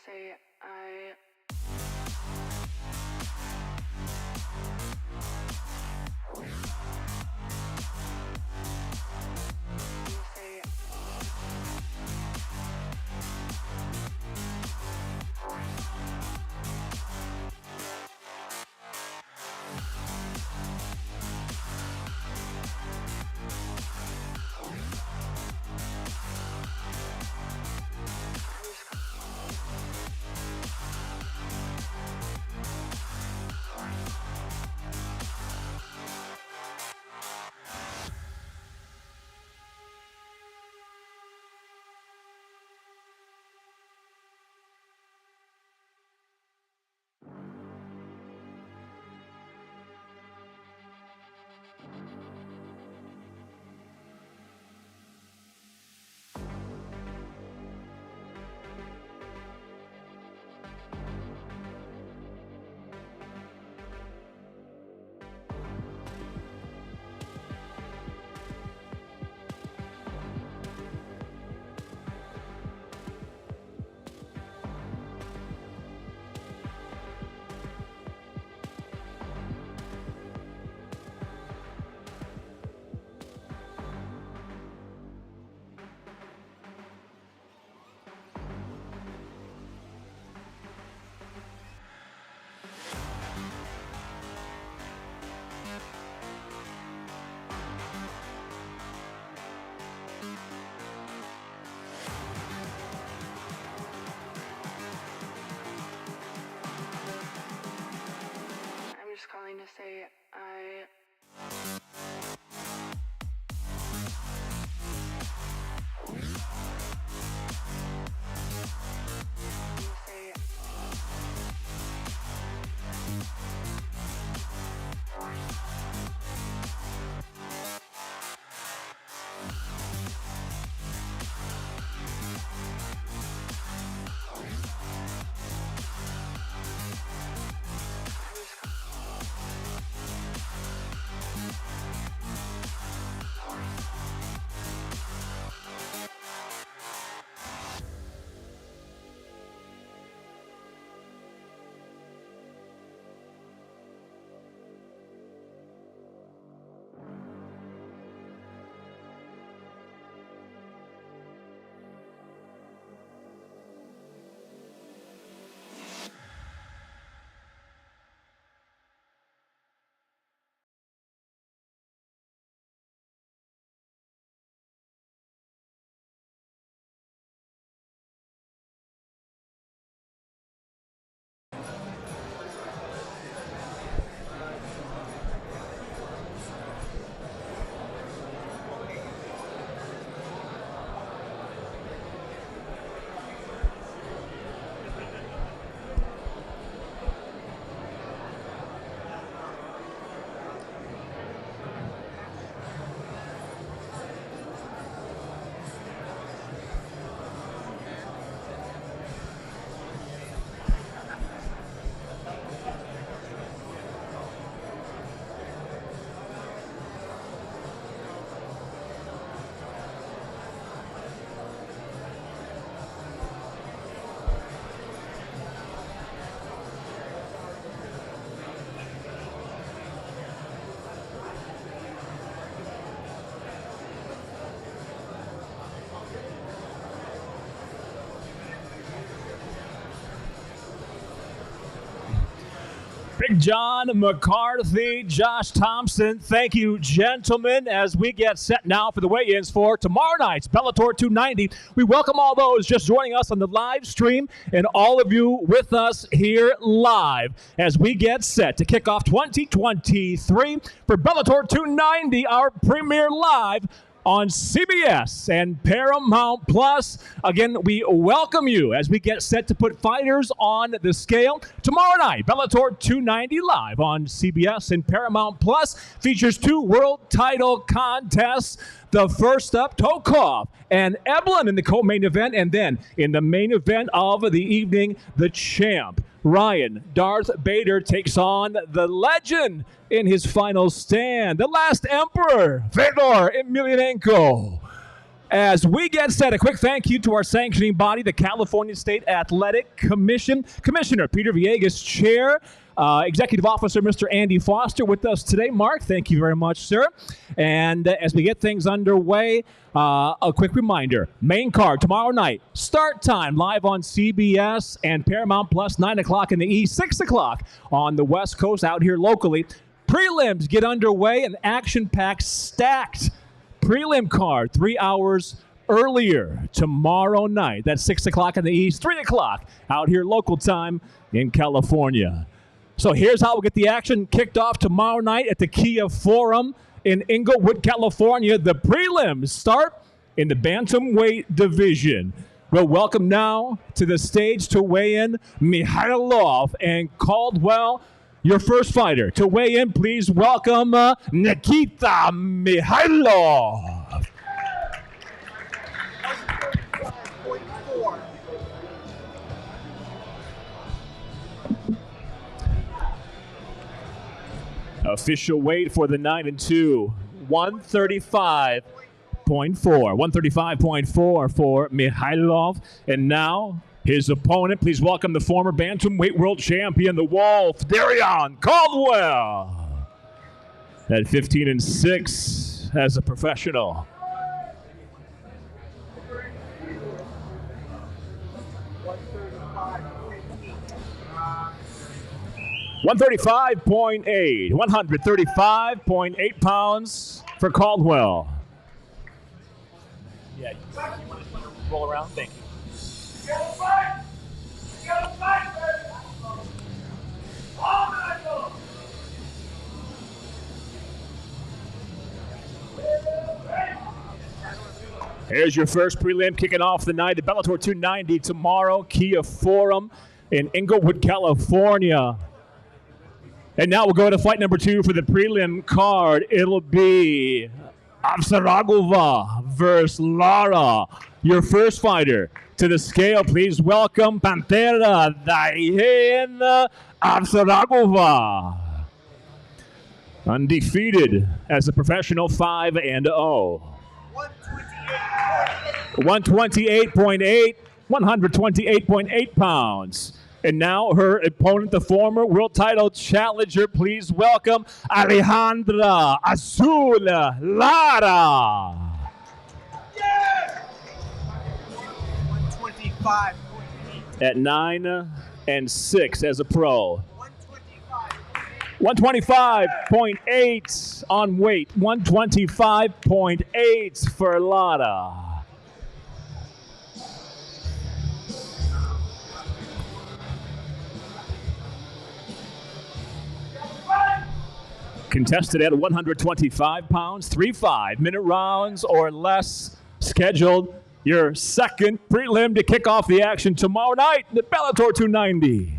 say I just calling to say I Big John McCarthy, Josh Thompson, thank you, gentlemen, as we get set now for the weigh-ins for tomorrow night's Bellator 290. We welcome all those just joining us on the live stream and all of you with us here live as we get set to kick off 2023 for Bellator 290, our premiere live on CBS and Paramount Plus. Again, we welcome you as we get set to put fighters on the scale. Tomorrow night, Bellator 290 live on CBS and Paramount Plus features two world title contests. The first up, Tokov and Eblin in the co-main event, and then in the main event of the evening, the champ, Ryan Darth Bader, takes on the legend in his final stand, the last emperor, Fedor Emelianenko. As we get set, a quick thank you to our sanctioning body, the California State Athletic Commission. Commissioner Peter Villegas, Chair, Executive Officer Mr. Andy Foster with us today. Mark, thank you very much, sir. And as we get things underway, a quick reminder, main card tomorrow night, start time live on CBS and Paramount Plus, 9 o'clock in the East, 6 o'clock on the West Coast out here locally. Prelims get underway, an action-packed, stacked prelim card 3 hours earlier tomorrow night. That's 6 o'clock in the East, 3 o'clock out here local time in California. So here's how we'll get the action kicked off tomorrow night at the Kia Forum in Inglewood, California. The prelims start in the bantamweight division. We'll welcome now to the stage to weigh in Mikhailov and Caldwell. Your first fighter to weigh in, please welcome Nikita Mikhailov. Official weight for the 9-2, 135.4. 135.4 for Mikhailov. And now his opponent, please welcome the former bantamweight world champion, the Wolf, Darion Caldwell. At 15-6 as a professional. 135.8, 135.8 pounds for Caldwell. Yeah, you want to roll around? Thank you. Here's your first prelim kicking off the night. The Bellator 290 tomorrow, Kia Forum in Inglewood, California. And now we'll go to fight number 2 for the prelim card. It'll be Avsaragova versus Lara. Your first fighter to the scale, please welcome Pantera Dayen Avsaragova. Undefeated as a professional, 5-0. 128.8, 128.8 pounds. And now her opponent, the former world title challenger, please welcome Alejandra Azul Lara. Yeah! 125. At 9-6 as a pro. 125.8 on weight. 125.8 for Lara. Contested at 125 pounds, 3 5-minute rounds or less scheduled. Your second prelim to kick off the action tomorrow night, the Bellator 290.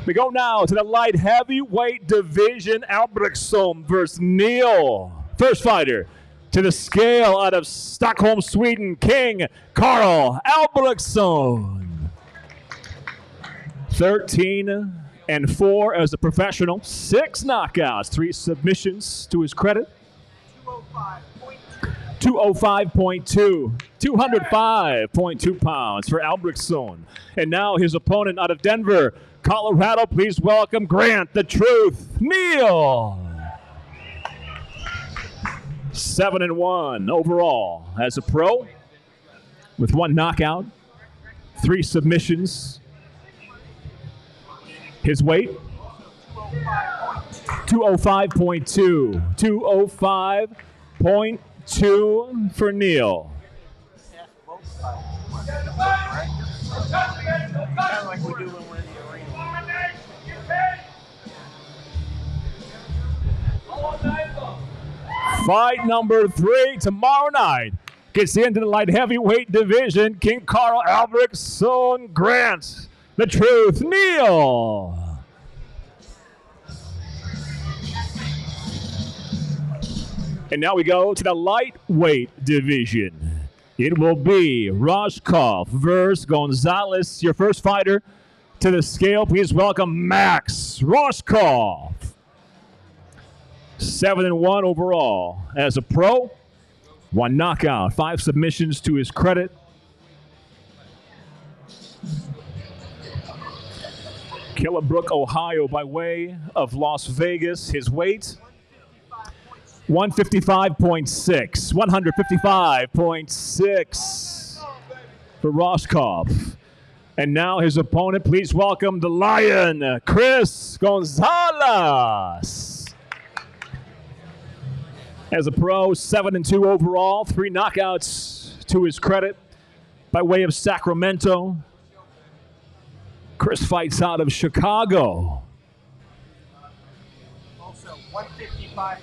We go now to the light heavyweight division, Albrektsson versus Neal. First fighter to the scale out of Stockholm, Sweden, King Carl Albrektsson. 13-4 as a professional, 6 knockouts, 3 submissions to his credit. 205.2, 205.2 pounds for Albrektsson. And now his opponent out of Denver, Colorado, please welcome Grant the Truth Neal. 7-1 overall as a pro with 1 knockout, 3 submissions. His weight, 205.2, 205.2 for Neal. Like we do when we're in the arena. Fight number 3 tomorrow night gets into the light heavyweight division. King Carl Albrektsson, Grant the Truth Neal. And now we go to the lightweight division. It will be Rojkov versus Gonzalez. Your first fighter to the scale, please welcome Max Roscoff. 7-1 overall. As a pro, 1 knockout, 5 submissions to his credit. Killebrook, Ohio, by way of Las Vegas. His weight, 155.6. 155.6 for Roscoff. And now his opponent, please welcome the Lion, Chris Gonzalez. As a pro, 7-2 overall, 3 knockouts to his credit by way of Sacramento. Chris fights out of Chicago. Also, 155.6.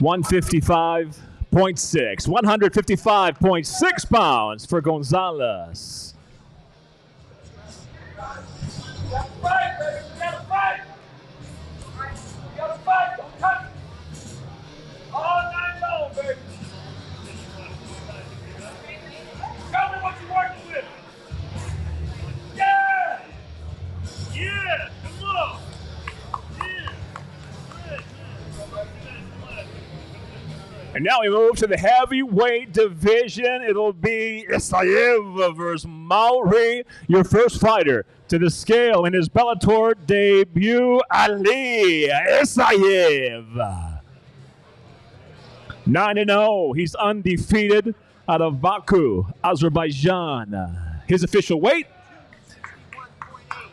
155.6. 155.6 pounds for Gonzalez. You gotta fight, baby. You gotta fight. You gotta fight. Don't touch it. All night long, baby. Tell me what you're working with. Yeah. Yeah. Come on. Yeah. And now we move to the heavyweight division. It'll be Isayev versus Maori, your first fighter to the scale in his Bellator debut, Ali Isayev. 9-0. He's undefeated out of Baku, Azerbaijan. His official weight,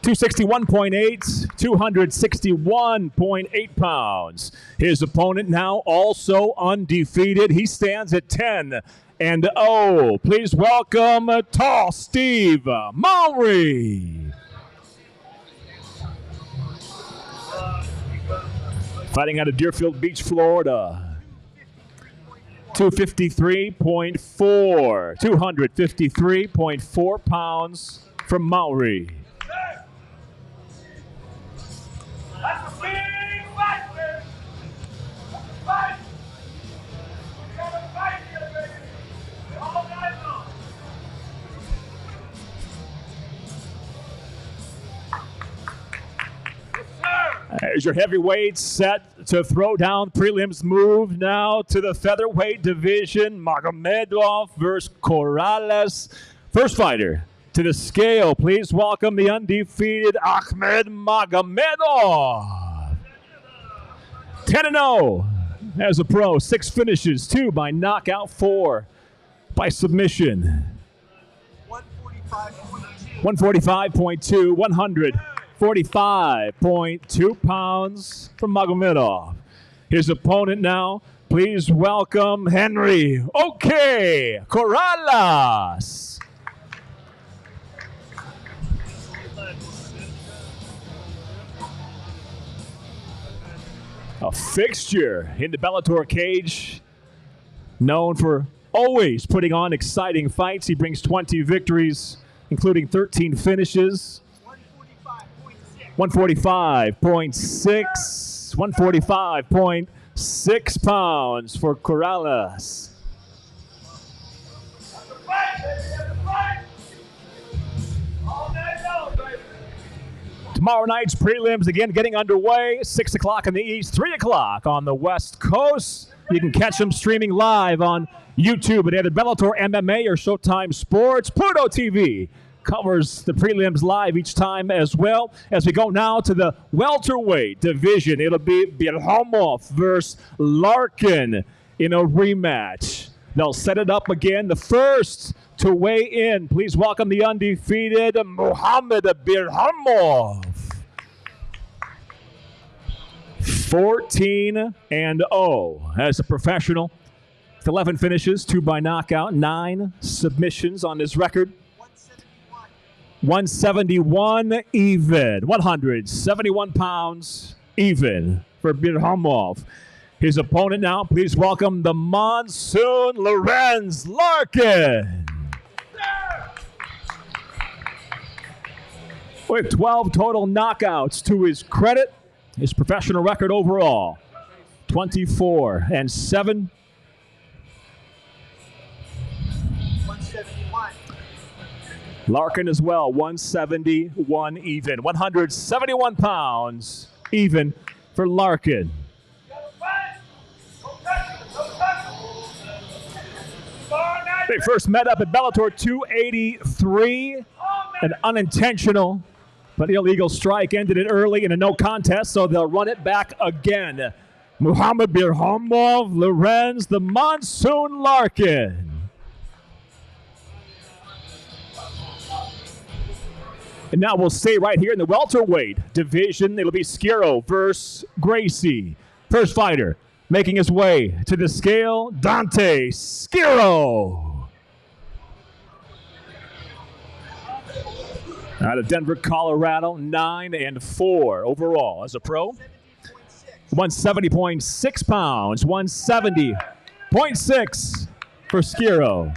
261.8, 261.8 pounds. His opponent now also undefeated. He stands at 10-0. Please welcome Tall Steve Maori. Fighting out of Deerfield Beach, Florida. 253.4. 253.4 pounds from Maori. That's a big fight, baby. That's a fight. You gotta fight here, baby. All night long. Yes, sir. As your heavyweight set to throw down, prelims move now to the featherweight division. Magomedov versus Corrales. First fighter to the scale, please welcome the undefeated Ahmed Magomedov. 10-0 as a pro, 6 finishes, 2 by knockout, 4 by submission. 145.2, 145.2 pounds from Magomedov. His opponent now, please welcome Henry Corrales. A fixture in the Bellator cage, known for always putting on exciting fights. He brings 20 victories, including 13 finishes. 145.6, 145.6 pounds for Corrales. That's a fight, baby. That's a fight. All night long, baby. Tomorrow night's prelims again getting underway. 6 o'clock in the East, 3 o'clock on the West Coast. You can catch them streaming live on YouTube at either Bellator MMA or Showtime Sports. Pluto TV covers the prelims live each time as well. As we go now to the welterweight division, it'll be Birhamov versus Larkin in a rematch. They'll set it up again. The first to weigh in, please welcome the undefeated Muhammad Birhamov. 14-0 as a professional. 11 finishes, 2 by knockout, 9 submissions on his record. 171 even. 171 pounds even for Birhamov. His opponent now, please welcome the Monsoon Lorenz Larkin. With 12 total knockouts to his credit, his professional record overall, 24-7. 171. Larkin as well, 171 even. 171 pounds even for Larkin. They first met up at Bellator 283. An unintentional but illegal strike ended it early in a no contest, so they'll run it back again. Muhammad Birhamov, Lorenz, the Monsoon Larkin. And now we'll stay right here in the welterweight division. It'll be Skiro versus Gracie. First fighter making his way to the scale, Dante Skiro. Out of Denver, Colorado, 9-4 overall as a pro. 170.6 pounds, 170.6 for Skiro.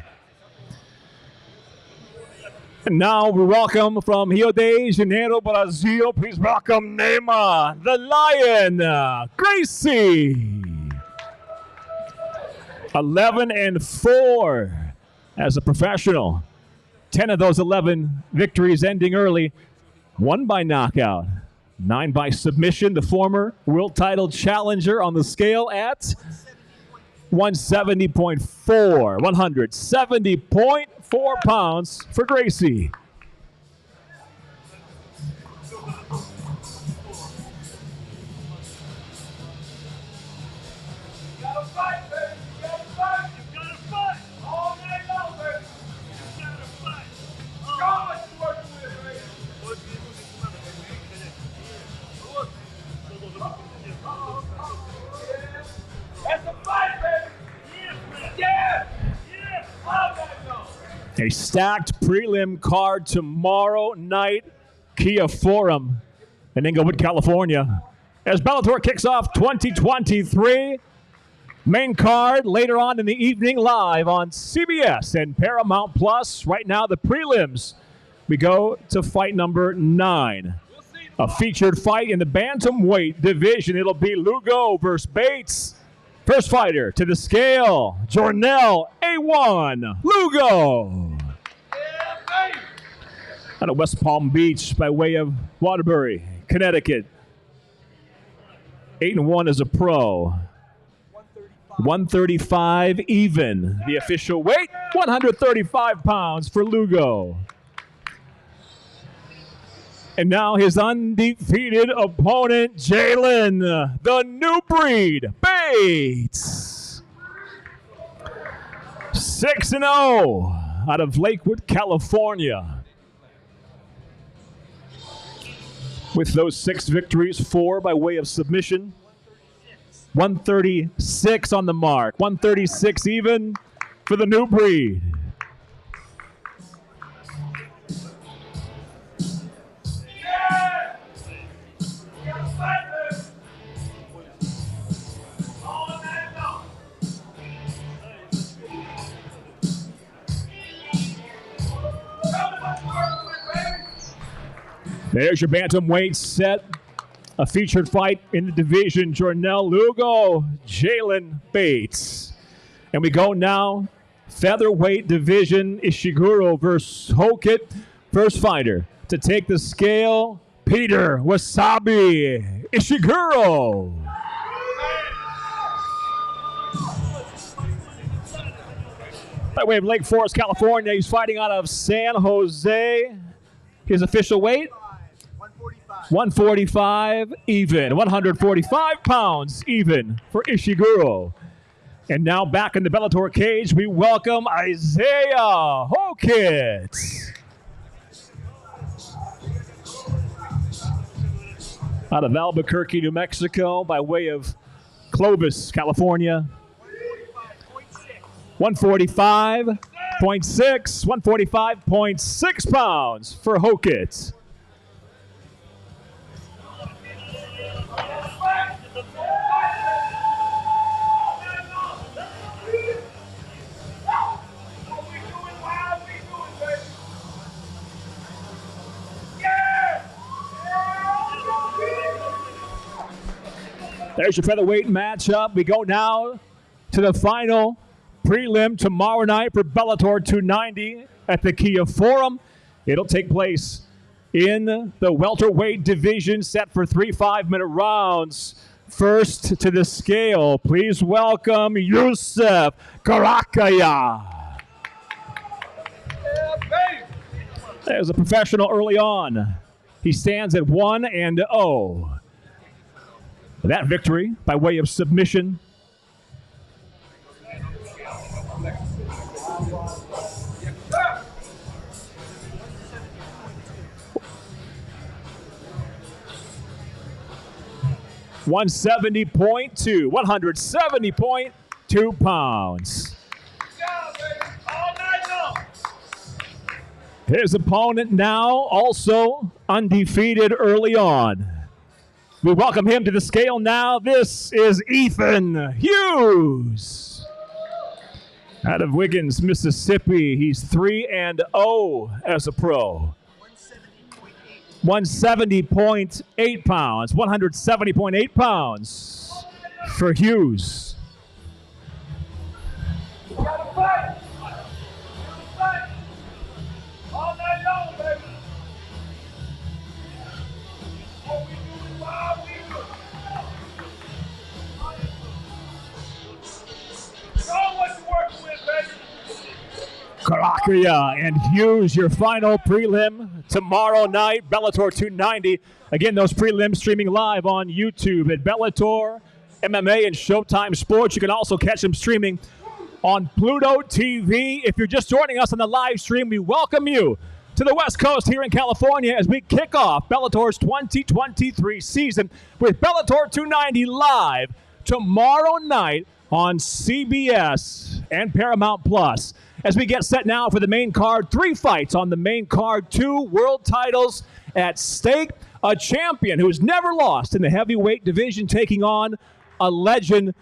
And now we welcome from Rio de Janeiro, Brazil. Please welcome Neymar, the Lion, Gracie. 11-4 as a professional. 10 of those 11 victories ending early. 1 by knockout. 9 by submission. The former world title challenger on the scale at 170.4. 170.4 pounds for Gracie. A stacked prelim card tomorrow night, Kia Forum in Inglewood, California. As Bellator kicks off 2023, main card later on in the evening live on CBS and Paramount Plus. Right now, the prelims. We go to fight number 9. A featured fight in the bantamweight division. It'll be Lugo versus Bates. First fighter to the scale, Jornell A1 Lugo. Out of West Palm Beach by way of Waterbury, Connecticut. 8-1 as a pro. 135 even. The official weight, 135 pounds for Lugo. And now his undefeated opponent, Jalen, the new breed, Bates. 6-0 out of Lakewood, California. With those 6 victories, 4 by way of submission. 136 on the mark, 136 even for the new breed. There's your bantamweight set. A featured fight in the division, Jornell Lugo, Jalen Bates. And we go now, featherweight division, Ishiguro versus Hokit. First fighter to take the scale, Peter Wasabi Ishiguro. By way of Lake Forest, California, he's fighting out of San Jose. His official weight? 145 even, 145 pounds even for Ishiguro. And now back in the Bellator cage, we welcome Isaiah Hokit. Out of Albuquerque, New Mexico, by way of Clovis, California. 145.6, 145.6 pounds for Hokit. There's your featherweight matchup. We go now to the final prelim tomorrow night for Bellator 290 at the Kia Forum It'll take place in the welterweight division, set for 3 5-minute rounds. First to the scale, please welcome Yusuf Karakaya. As a professional early on, he stands at 1-0. That victory by way of submission. $170.2 pounds. His opponent now also undefeated early on. We welcome him to the scale now. This is Ethan Hughes. Out of Wiggins, Mississippi. He's 3-0 as a pro. 170.8 pounds. 170.8 pounds for Hughes. Karakaya and Hughes, your final prelim tomorrow night, Bellator 290. Again, those prelims streaming live on YouTube at Bellator, MMA, and Showtime Sports. You can also catch them streaming on Pluto TV. If you're just joining us on the live stream, we welcome you to the West Coast here in California as we kick off Bellator's 2023 season with Bellator 290 live tomorrow night on CBS and Paramount Plus. As we get set now for the main card, 3 fights on the main card, 2 world titles at stake. A champion who's never lost in the heavyweight division taking on a legend.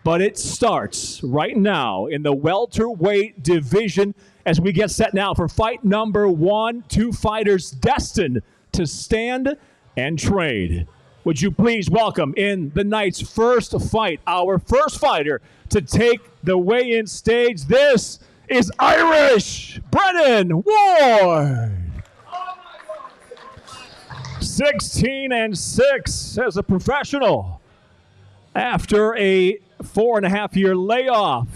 But it starts right now in the welterweight division as we get set now for fight number 1. 2 fighters destined to stand and trade. Would you please welcome in the night's first fight, our first fighter to take the weigh-in stage. This is Irish Brennan Ward. 16-6 as a professional. After a 4.5-year layoff,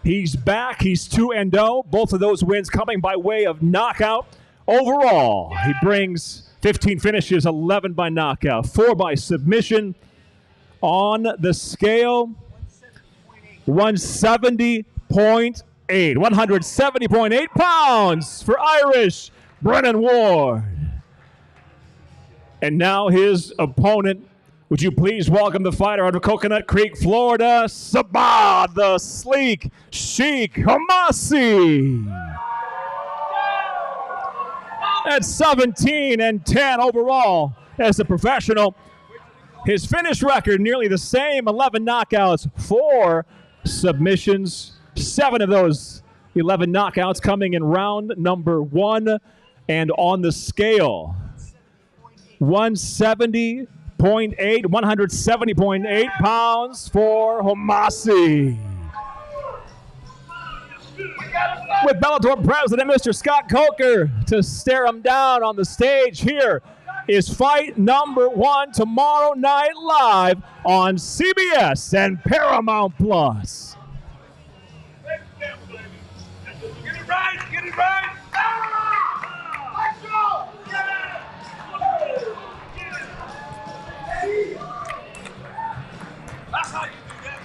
he's back. He's 2-0. Both of those wins coming by way of knockout. Overall, he brings 15 finishes, 11 by knockout, 4 by submission. On the scale, 170.8. 170.8 pounds for Irish Brennan Ward. And now his opponent. Would you please welcome the fighter out of Coconut Creek, Florida, Sabah the Sleek Sheik Hamasi. At 17-10 overall as a professional. His finish record nearly the same, 11 knockouts, 4 submissions. 7 of those 11 knockouts coming in round number 1. And on the scale, 170.8 pounds for Hamasi. With Bellator President Mr. Scott Coker to stare him down on the stage, here is fight number 1 tomorrow night live on CBS and Paramount Plus. Get it right, get it right. Let's go. Get it. That's how you do that.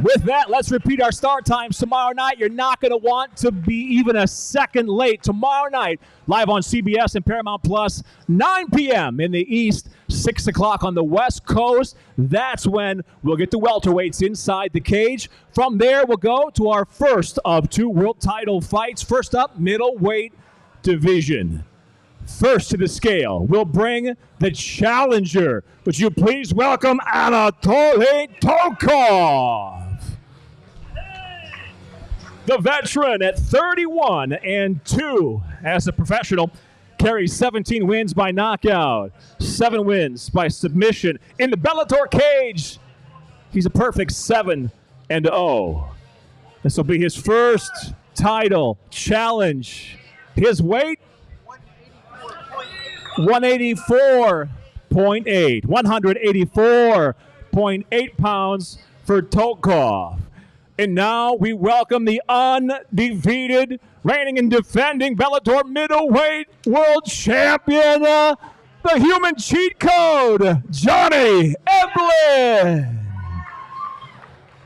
With that, let's repeat our start times tomorrow night. You're not going to want to be even a second late. Tomorrow night, live on CBS and Paramount Plus, 9 p.m. in the East, 6 o'clock on the West Coast. That's when we'll get the welterweights inside the cage. From there, we'll go to our first of 2 world title fights. First up, middleweight division. First to the scale, we'll bring the challenger. Would you please welcome Anatoly Tokov. The veteran at 31-2 as a professional carries 17 wins by knockout, 7 wins by submission. In the Bellator cage, he's a perfect 7-0. This will be his first title challenge His weight? 184.8. 184.8 pounds for Tokov. And now we welcome the undefeated, reigning and defending Bellator middleweight world champion, the human cheat code, Johnny Eblen.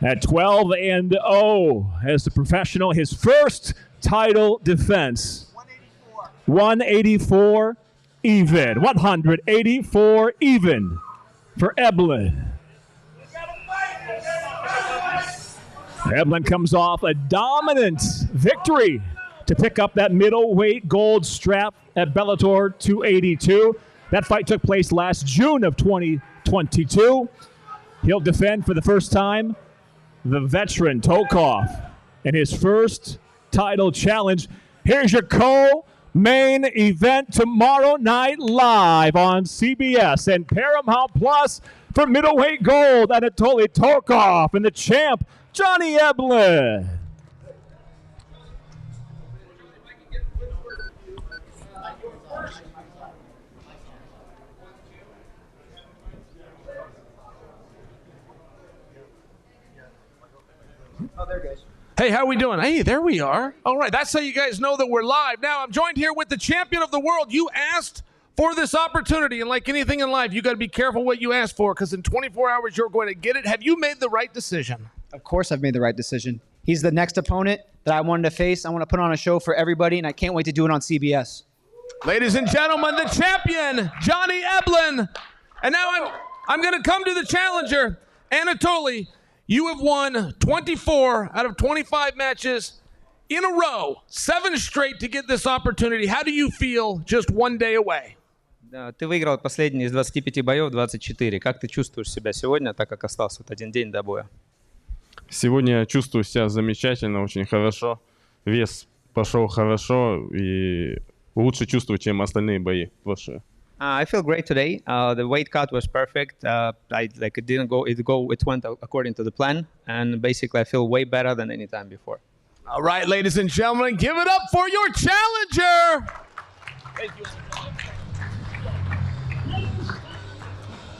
At 12-0 as the professional, his first title defense. 184 even. 184 even for Eblen. Eblen comes off a dominant victory to pick up that middleweight gold strap at Bellator 282. That fight took place last June of 2022. He'll defend for the first time the veteran Tokov in his first title challenge. Here's your co-main event tomorrow night live on CBS and Paramount Plus for middleweight gold, Anatoly Tokov and the champ, Johnny Eblen. Oh, there it goes. Hey, how we doing? Hey, there we are. All right, that's how you guys know that we're live. Now, I'm joined here with the champion of the world. You asked for this opportunity, and like anything in life, you got to be careful what you ask for, because in 24 hours, you're going to get it. Have you made the right decision? Of course I've made the right decision. He's the next opponent that I wanted to face. I want to put on a show for everybody, and I can't wait to do it on CBS. Ladies and gentlemen, the champion, Johnny Eblen. And now I'm going to come to the challenger, Anatoly. You have won 24 out of 25 matches in a row, 7 straight to get this opportunity. How do you feel just one day away? Ты выиграл последний из 25 боев, 24. Как ты чувствуешь себя сегодня, так как остался вот один день до боя? Сегодня я чувствую себя замечательно, очень хорошо. Вес пошел хорошо и лучше чувствую, чем остальные бои прошлые. I feel great today. The weight cut was perfect. It went according to the plan, and basically I feel way better than any time before. All right, ladies and gentlemen, give it up for your challenger. Thank you.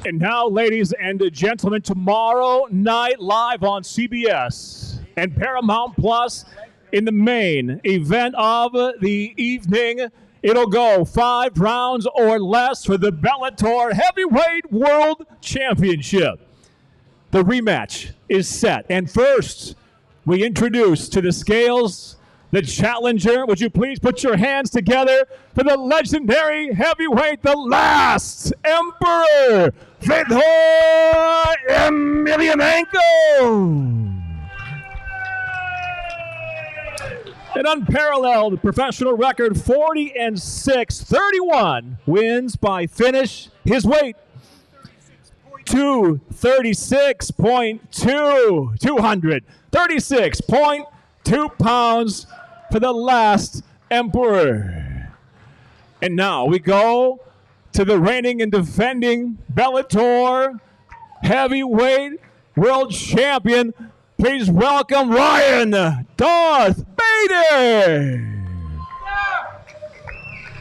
And now, ladies and gentlemen, tomorrow night live on CBS and Paramount Plus in the main event of the evening. It'll go 5 rounds or less for the Bellator Heavyweight World Championship. The rematch is set. And first, we introduce to the scales the challenger. Would you please put your hands together for the legendary heavyweight, the last Emperor, FEDOR Emelianenko. An unparalleled professional record, 40-6, 31 wins by finish. His weight, 236.2 pounds for the last Emperor. And now we go to the reigning and defending Bellator heavyweight world champion. Please welcome Ryan Darth Bader.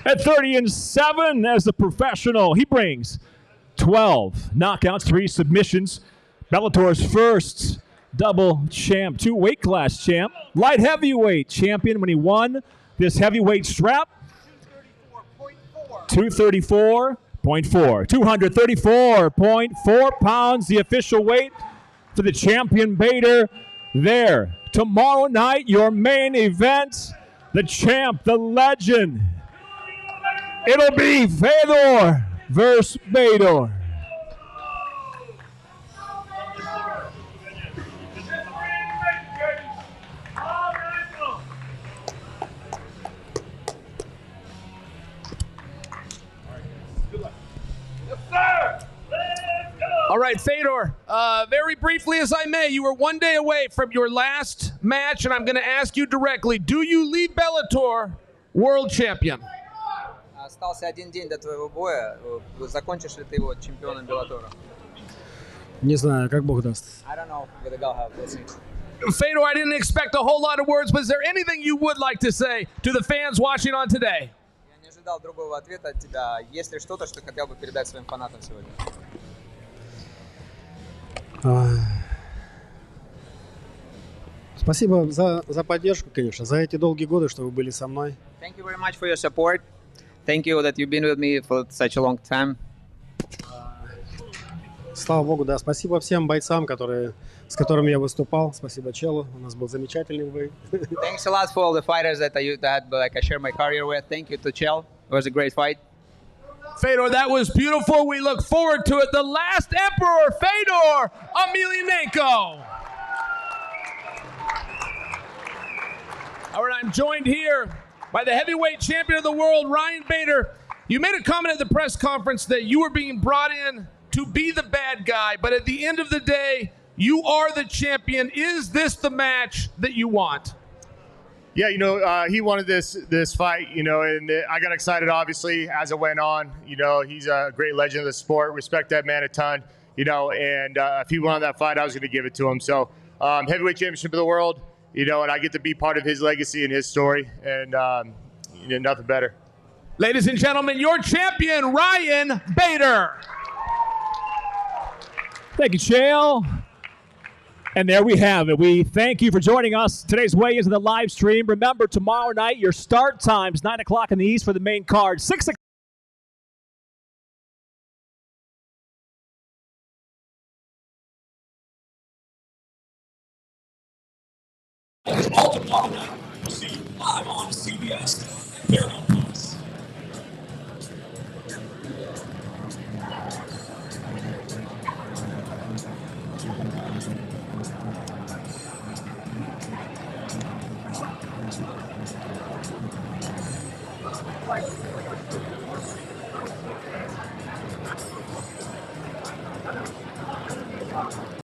At 30-7 as a professional, he brings 12 knockouts, 3 submissions. Bellator's first double champ, 2 weight class champ, light heavyweight champion when he won this heavyweight strap. 234.4. 234.4 pounds, the official weight for the champion Bader there. Tomorrow night, your main event, the champ, the legend. It'll be FEDOR versus Bader. All right, Fedor, very briefly as I may, you were 1 day away from your last match, and I'm going to ask you directly, do you leave Bellator world champion? Остался один день до твоего боя. Закончишь ли ты его чемпионом Беллатора? Не знаю, как Бог даст. I don't know with the God have. We'll see. Fedor, I didn't expect a whole lot of words, but is there anything you would like to say to the fans watching on today? Я не ожидал другого ответа от тебя. Есть ли что-то, что хотел бы передать своим фанатам сегодня? Спасибо за поддержку, конечно, за эти долгие годы, что вы были со мной. Thank you very much for your support. Thank you that you've been with me for such a long time. Слава Богу, да. Спасибо всем бойцам, с которыми я выступал. Спасибо Челу. У нас был замечательный бой. Thanks a lot for all the fighters that I share my career with. Thank you to Chel. It was a great fight. Fedor, that was beautiful. We look forward to it. The last emperor, Fedor Emelianenko. All right, I'm joined here by the heavyweight champion of the world, Ryan Bader. You made a comment at the press conference that you were being brought in to be the bad guy, but at the end of the day, you are the champion. Is this the match that you want? Yeah, he wanted this fight, and I got excited, obviously, as it went on. He's a great legend of the sport. Respect that man a ton, and if he wanted that fight, I was going to give it to him. So, heavyweight championship of the world, and I get to be part of his legacy and his story, and nothing better. Ladies and gentlemen, your champion, Ryan Bader. Thank you, Chael. And there we have it. We thank you for joining us. Today's weigh-ins in the live stream. Remember, tomorrow night, your start times, 9 o'clock in the East for the main card, 6 o'clock. See live on CBS. Very nice.